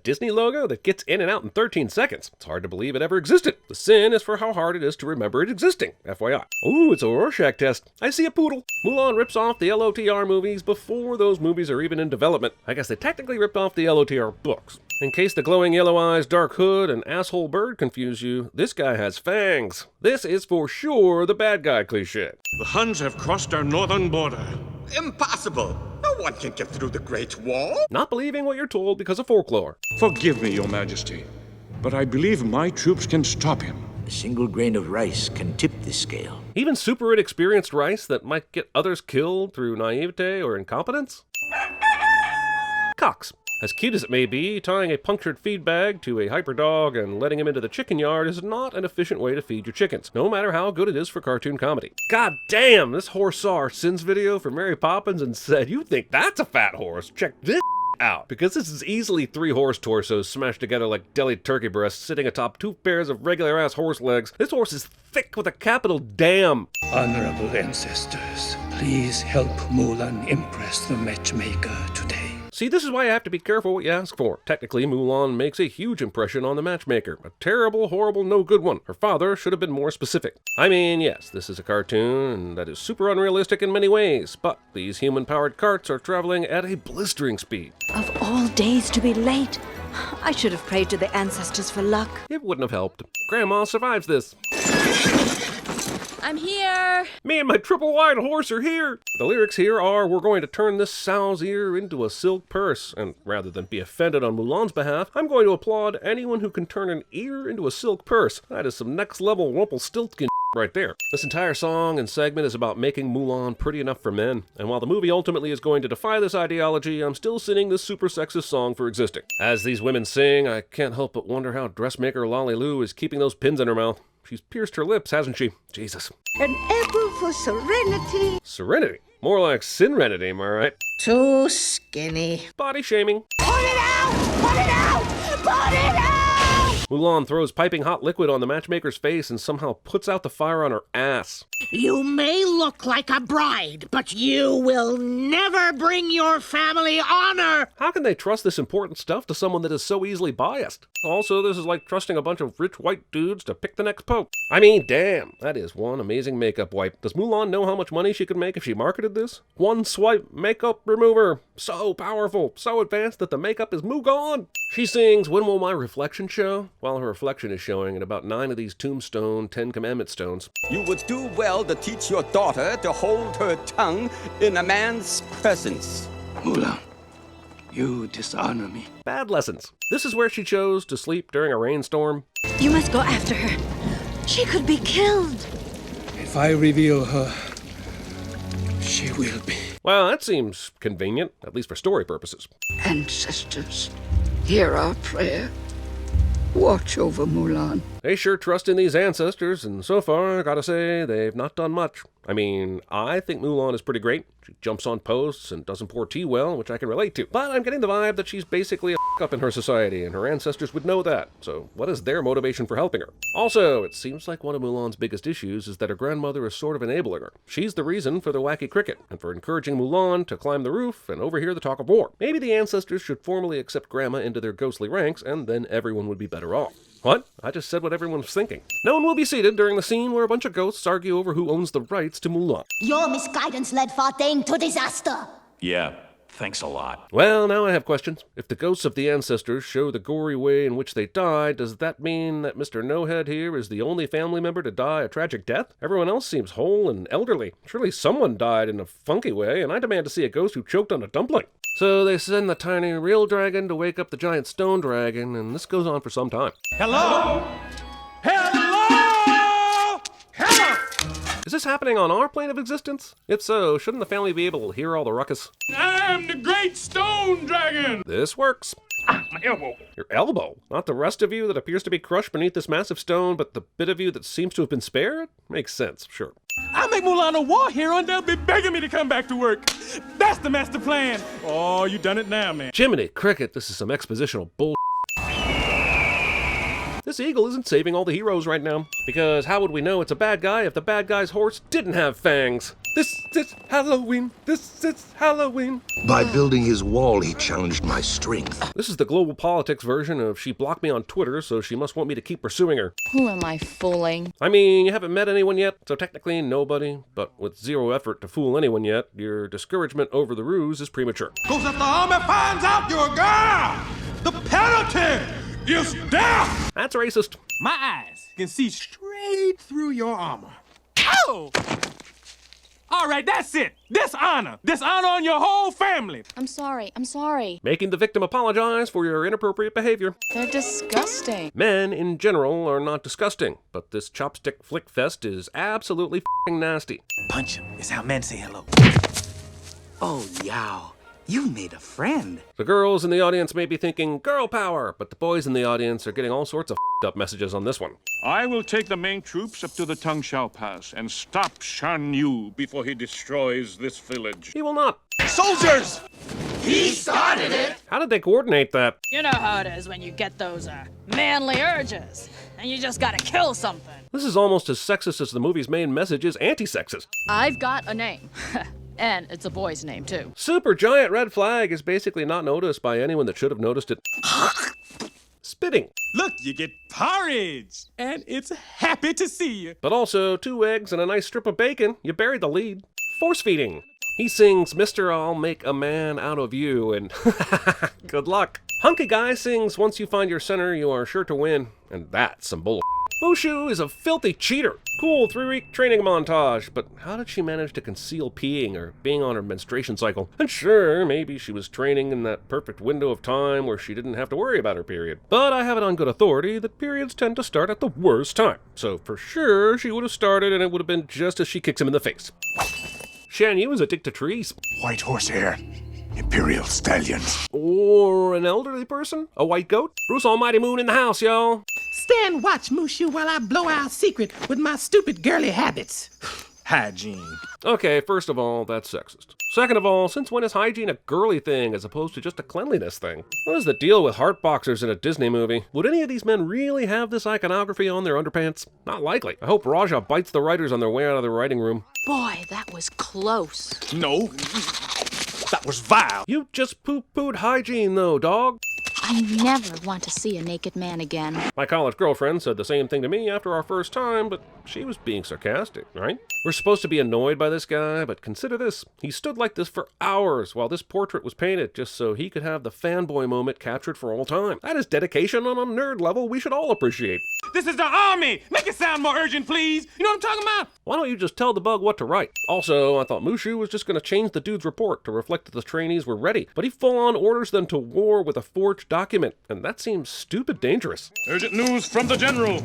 Disney logo that gets in and out in 13 seconds. It's hard to believe it ever existed. The sin is for how hard it is to remember it existing, FYI. Ooh, it's a Rorschach test. I see a poodle. Mulan rips off the LOTR movies before those movies are even in development. I guess they technically ripped off the LOTR books. In case the glowing yellow eyes, dark hood, and asshole bird confuse you, this guy has fangs. This is for sure the bad guy cliché. The Huns have crossed our northern border. Impossible! No one can get through the Great Wall! Not believing what you're told because of folklore. Forgive me, Your Majesty, but I believe my troops can stop him. A single grain of rice can tip the scale. Even super inexperienced rice that might get others killed through naivete or incompetence? Cox. As cute as it may be, tying a punctured feed bag to a hyperdog and letting him into the chicken yard is not an efficient way to feed your chickens, no matter how good it is for cartoon comedy. God damn, this horse saw our Sins video for Mary Poppins and said, "You think that's a fat horse? Check this out." Because this is easily 3 horse torsos smashed together like deli turkey breasts sitting atop 2 pairs of regular-ass horse legs. This horse is thick with a capital damn. Honorable ancestors, please help Mulan impress the matchmaker today. See, this is why you have to be careful what you ask for. Technically, Mulan makes a huge impression on the matchmaker. A terrible, horrible, no good one. Her father should have been more specific. I mean, yes, this is a cartoon that is super unrealistic in many ways, but these human-powered carts are traveling at a blistering speed. Of all days to be late. I should have prayed to the ancestors for luck. It wouldn't have helped. Grandma survives this. I'm here! Me and my triple-wide horse are here! The lyrics here are, we're going to turn this sow's ear into a silk purse, and rather than be offended on Mulan's behalf, I'm going to applaud anyone who can turn an ear into a silk purse. That is some next-level Rumpelstiltskin right there. This entire song and segment is about making Mulan pretty enough for men, and while the movie ultimately is going to defy this ideology, I'm still singing this super sexist song for existing. As these women sing, I can't help but wonder how dressmaker Lolly Lou is keeping those pins in her mouth. She's pierced her lips, hasn't she? Jesus. An apple for serenity. Serenity? More like Sinrenity, am I right? Too skinny. Body shaming. Put it out! Put it out! Put it out! Mulan throws piping hot liquid on the matchmaker's face and somehow puts out the fire on her ass. You may look like a bride, but you will never bring your family honor. How can they trust this important stuff to someone that is so easily biased? Also, this is like trusting a bunch of rich white dudes to pick the next pope. I mean, damn, that is one amazing makeup wipe. Does Mulan know how much money she could make if she marketed this? One swipe makeup remover. So powerful, so advanced that the makeup is gone. She sings, "When Will My Reflection Show?" while her reflection is showing in about 9 of these tombstone 10 commandment stones. You would do well to teach your daughter to hold her tongue in a man's presence. Mulan, you dishonor me. Bad lessons. This is where she chose to sleep during a rainstorm. You must go after her. She could be killed. If I reveal her, she will be. Well, that seems convenient, at least for story purposes. Ancestors, hear our prayer. Watch over Mulan. They sure trust in these ancestors, and so far, I gotta say, they've not done much. I mean, I think Mulan is pretty great. She jumps on posts and doesn't pour tea well, which I can relate to. But I'm getting the vibe that she's basically a up in her society, and her ancestors would know that. So what is their motivation for helping her? Also, it seems like one of Mulan's biggest issues is that her grandmother is sort of enabling her. She's the reason for the wacky cricket, and for encouraging Mulan to climb the roof and overhear the talk of war. Maybe the ancestors should formally accept Grandma into their ghostly ranks, and then everyone would be better off. What? I just said what everyone was thinking. No one will be seated during the scene where a bunch of ghosts argue over who owns the rights to Mulan. Your misguidance led Farthane to disaster. Yeah, thanks a lot. Well, now I have questions. If the ghosts of the ancestors show the gory way in which they died, does that mean that Mr. No-Head here is the only family member to die a tragic death? Everyone else seems whole and elderly. Surely someone died in a funky way, and I demand to see a ghost who choked on a dumpling. So they send the tiny real dragon to wake up the giant stone dragon, and this goes on for some time. Hello? Hello? Hello? Is this happening on our plane of existence? If so, shouldn't the family be able to hear all the ruckus? I'm the great stone dragon. This works. Ah, my elbow. Your elbow? Not the rest of you that appears to be crushed beneath this massive stone, but the bit of you that seems to have been spared? Makes sense, sure. I make Mulan a war hero and they'll be begging me to come back to work. That's the master plan. Oh, you done it now, man. Jiminy Cricket, this is some expositional bull. this eagle isn't saving all the heroes right now. Because how would we know it's a bad guy if the bad guy's horse didn't have fangs? This is Halloween. This is Halloween. By building his wall, he challenged my strength. This is the global politics version of she blocked me on Twitter, so she must want me to keep pursuing her. Who am I fooling? I mean, you haven't met anyone yet, so technically nobody, but with zero effort to fool anyone yet, your discouragement over the ruse is premature. Because if the army finds out you're a girl, the penalty is death! That's racist. My eyes can see straight through your armor. Oh! All right, that's it. Dishonor. Dishonor on your whole family. I'm sorry. I'm sorry. Making the victim apologize for your inappropriate behavior. They're disgusting. Men, in general, are not disgusting, but this chopstick flick fest is absolutely f***ing nasty. Punch him is how men say hello. Oh, Yao. You made a friend. The girls in the audience may be thinking, girl power, but the boys in the audience are getting all sorts of f***ed up messages on this one. I will take the main troops up to the Tung Shao Pass and stop Shan Yu before he destroys this village. He will not. Soldiers! He started it. How did they coordinate that? You know how it is when you get those manly urges, and you just gotta kill something. This is almost as sexist as the movie's main message is anti-sexist. I've got a name. And it's a boy's name, too. Super giant red flag is basically not noticed by anyone that should have noticed it. Spitting. Look, you get porridge, and it's happy to see you. But also 2 eggs and a nice strip of bacon. You buried the lead. Force feeding. He sings, Mr. I'll make a man out of you, and good luck. Hunky Guy sings, once you find your center, you are sure to win. And that's some bull. Mushu is a filthy cheater. Cool 3-week training montage, but how did she manage to conceal peeing or being on her menstruation cycle? And sure, maybe she was training in that perfect window of time where she didn't have to worry about her period. But I have it on good authority that periods tend to start at the worst time. So for sure, she would have started and it would have been just as she kicks him in the face. Shan Yu is addicted to trees. White horsehair. Imperial stallions. Or an elderly person? A white goat? Bruce Almighty Moon in the house, y'all. Stand watch, Mushu, while I blow our secret with my stupid girly habits. Hygiene. Okay, first of all, that's sexist. Second of all, since when is hygiene a girly thing as opposed to just a cleanliness thing? What is the deal with heart boxers in a Disney movie? Would any of these men really have this iconography on their underpants? Not likely. I hope Raja bites the writers on their way out of the writing room. Boy, that was close. No, that was vile. You just poo-pooed hygiene though, dog. I never want to see a naked man again. My college girlfriend said the same thing to me after our first time, but she was being sarcastic, right? We're supposed to be annoyed by this guy, but consider this. He stood like this for hours while this portrait was painted just so he could have the fanboy moment captured for all time. That is dedication on a nerd level we should all appreciate. This is the army. Make it sound more urgent, please. You know what I'm talking about? Why don't you just tell the bug what to write? Also, I thought Mushu was just going to change the dude's report to reflect that the trainees were ready, but he full-on orders them to war with a forged document, and that seems stupid dangerous. Urgent news from the general.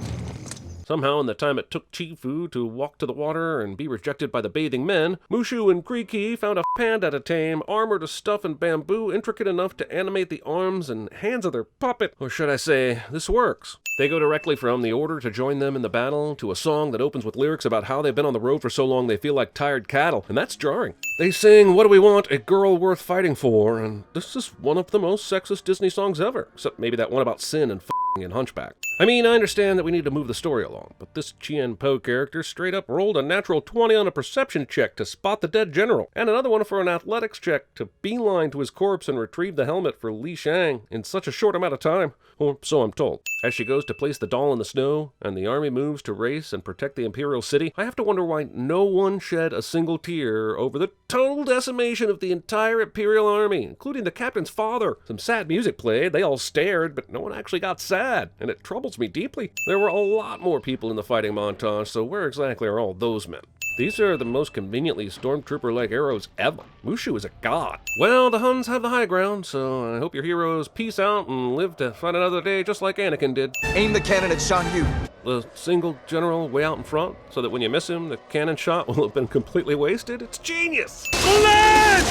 Somehow, in the time it took Chifu to walk to the water and be rejected by the bathing men, Mushu and Kriki found a panda to tame, armored to stuff and bamboo intricate enough to animate the arms and hands of their puppet. Or should I say, this works. They go directly from the order to join them in the battle to a song that opens with lyrics about how they've been on the road for so long they feel like tired cattle, and that's jarring. They sing, "What do we want? A girl worth fighting for," and this is one of the most sexist Disney songs ever, except maybe that one about sin and f***ing and Hunchback. I mean, I understand that we need to move the story along, but this Chien Po character straight up rolled a natural 20 on a perception check to spot the dead general, and another one for an athletics check to beeline to his corpse and retrieve the helmet for Li Shang in such a short amount of time, or so I'm told. As she goes to place the doll in the snow, and the army moves to race and protect the Imperial City, I have to wonder why no one shed a single tear over the total decimation of the entire Imperial Army, including the captain's father. Some sad music played, they all stared, but no one actually got sad, and it troubles me deeply. There were a lot more people in the fighting montage, so where exactly are all those men? These are the most conveniently stormtrooper-like arrows ever. Mushu is a god. Well, the Huns have the high ground, so I hope your heroes peace out and live to fight another day just like Anakin did. Aim the cannon at Shan Yu. The single general way out in front, so that when you miss him, the cannon shot will have been completely wasted. It's genius! Mulan!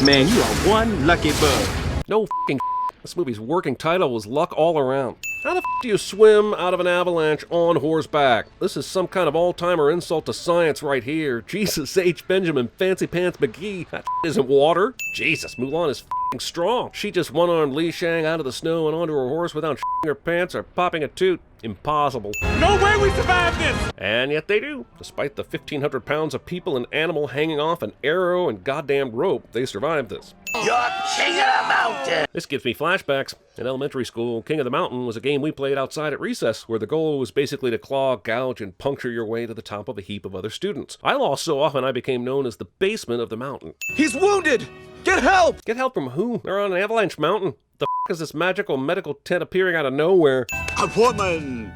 Man, you are one lucky bug. No f***ing This movie's working title was luck all around. How the f do you swim out of an avalanche on horseback? This is some kind of all-timer insult to science right here. Jesus H. Benjamin Fancy Pants McGee. That isn't water. Jesus, Mulan is f***ing strong. She just one-armed Li Shang out of the snow and onto her horse without ***ing her pants or popping a toot. Impossible. No way we survived this! And yet they do. Despite the 1,500 pounds of people and animal hanging off an arrow and goddamn rope, they survived this. You're king of the mountain! This gives me flashbacks. In elementary school, King of the Mountain was a game we played outside at recess, where the goal was basically to claw, gouge, and puncture your way to the top of a heap of other students. I lost so often I became known as the basement of the mountain. He's wounded! Get help! Get help from who? They're on an avalanche mountain. The f is this magical medical tent appearing out of nowhere? A woman!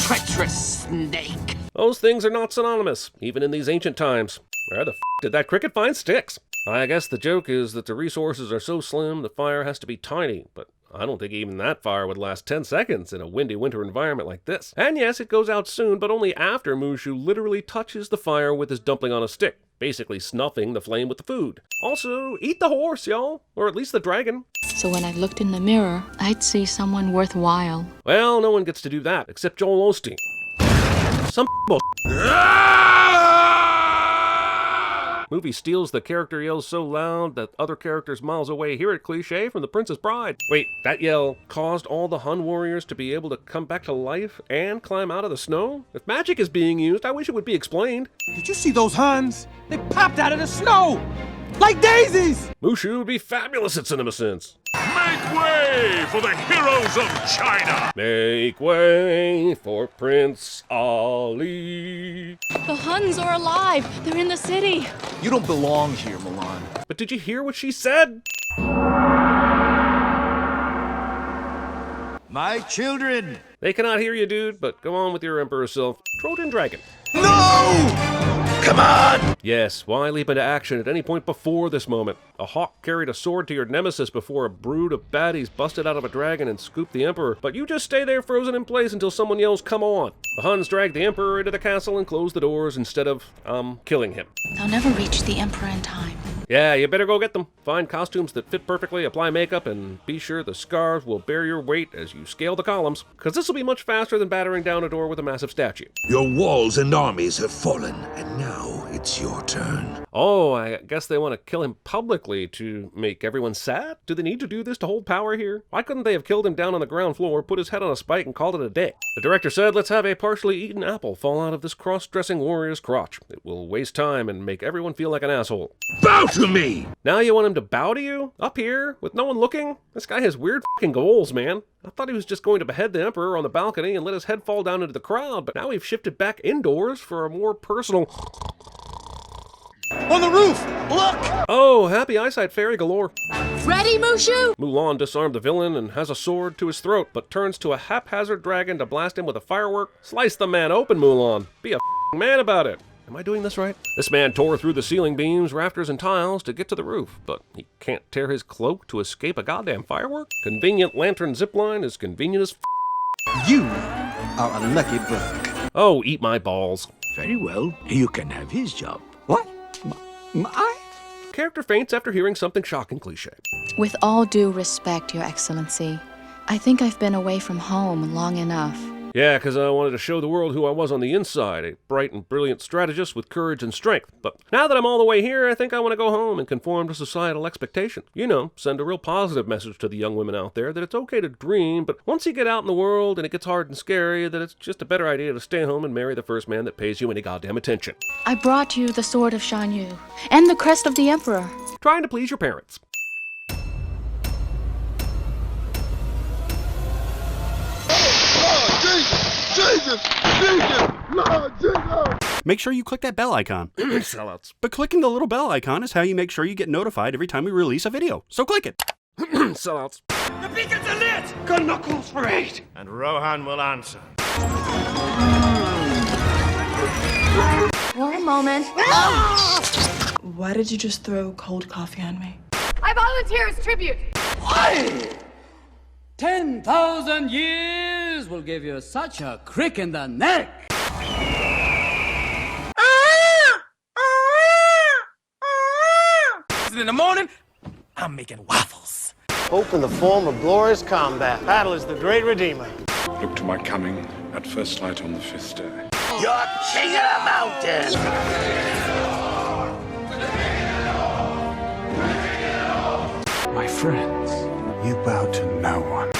Treacherous snake. Those things are not synonymous, even in these ancient times. Where the f did that cricket find sticks? I guess the joke is that the resources are so slim the fire has to be tiny, but I don't think even that fire would last 10 seconds in a windy winter environment like this. And yes, it goes out soon, but only after Mushu literally touches the fire with his dumpling on a stick, basically snuffing the flame with the food. Also, eat the horse, y'all, or at least the dragon. So when I looked in the mirror, I'd see someone worthwhile. Well, no one gets to do that, except Joel Osteen. Some bull. Movie steals the character yells so loud that other characters miles away hear it, cliche from The Princess Bride. Wait, that yell caused all the Hun warriors to be able to come back to life and climb out of the snow? If magic is being used, I wish it would be explained. Did you see those Huns? They popped out of the snow! Like daisies! Mushu would be fabulous at CinemaSins. Make way for the heroes of China! Make way for Prince Ali. The Huns are alive! They're in the city! You don't belong here, Mulan. But did you hear what she said? My children! They cannot hear you, dude, but go on with your Emperor self. Trojan Dragon. No! Come on! Yes, why leap into action at any point before this moment? A hawk carried a sword to your nemesis before a brood of baddies busted out of a dragon and scooped the Emperor, but you just stay there frozen in place until someone yells, "Come on!" The Huns drag the Emperor into the castle and close the doors instead of, killing him. They'll never reach the Emperor in time. Yeah, you better go get them. Find costumes that fit perfectly, apply makeup, and be sure the scarves will bear your weight as you scale the columns, because this will be much faster than battering down a door with a massive statue. Your walls and armies have fallen, and now it's your turn. Oh, I guess they want to kill him publicly to make everyone sad? Do they need to do this to hold power here? Why couldn't they have killed him down on the ground floor, put his head on a spike, and called it a day? The director said, let's have a partially eaten apple fall out of this cross-dressing warrior's crotch. It will waste time and make everyone feel like an asshole. Bow to me! Now you want him to bow to you? Up here? With no one looking? This guy has weird f***ing goals, man. I thought he was just going to behead the Emperor on the balcony and let his head fall down into the crowd, but now we've shifted back indoors for a more personal... On the roof! Look! Oh, happy eyesight fairy galore. Ready, Mushu? Mulan disarmed the villain and has a sword to his throat, but turns to a haphazard dragon to blast him with a firework. Slice the man open, Mulan. Be a f***ing man about it. Am I doing this right? This man tore through the ceiling beams, rafters, and tiles to get to the roof, but he can't tear his cloak to escape a goddamn firework? Convenient lantern zipline is convenient as f***. You are a lucky bird. Oh, eat my balls. Very well. You can have his job. What? I? Character faints after hearing something shocking cliche. With all due respect, Your Excellency, I think I've been away from home long enough. Yeah, because I wanted to show the world who I was on the inside, a bright and brilliant strategist with courage and strength. But now that I'm all the way here, I think I want to go home and conform to societal expectation. You know, send a real positive message to the young women out there that it's okay to dream, but once you get out in the world and it gets hard and scary, that it's just a better idea to stay home and marry the first man that pays you any goddamn attention. I brought you the sword of Shan Yu and the crest of the Emperor. Trying to please your parents. Make sure you click that bell icon. Sellouts. But clicking the little bell icon is how you make sure you get notified every time we release a video. So click it. Sellouts. The beacons are lit! Gun knuckles for 8! And Rohan will answer. One moment. Why did you just throw cold coffee on me? I volunteer as tribute. Why? 10,000 years will give you such a crick in the neck. In the morning, I'm making waffles. Hope in the form of glorious combat. Battle is the great redeemer. Look to my coming at first light on the 5th day. You're king of the mountain! My friends, you bow to no one.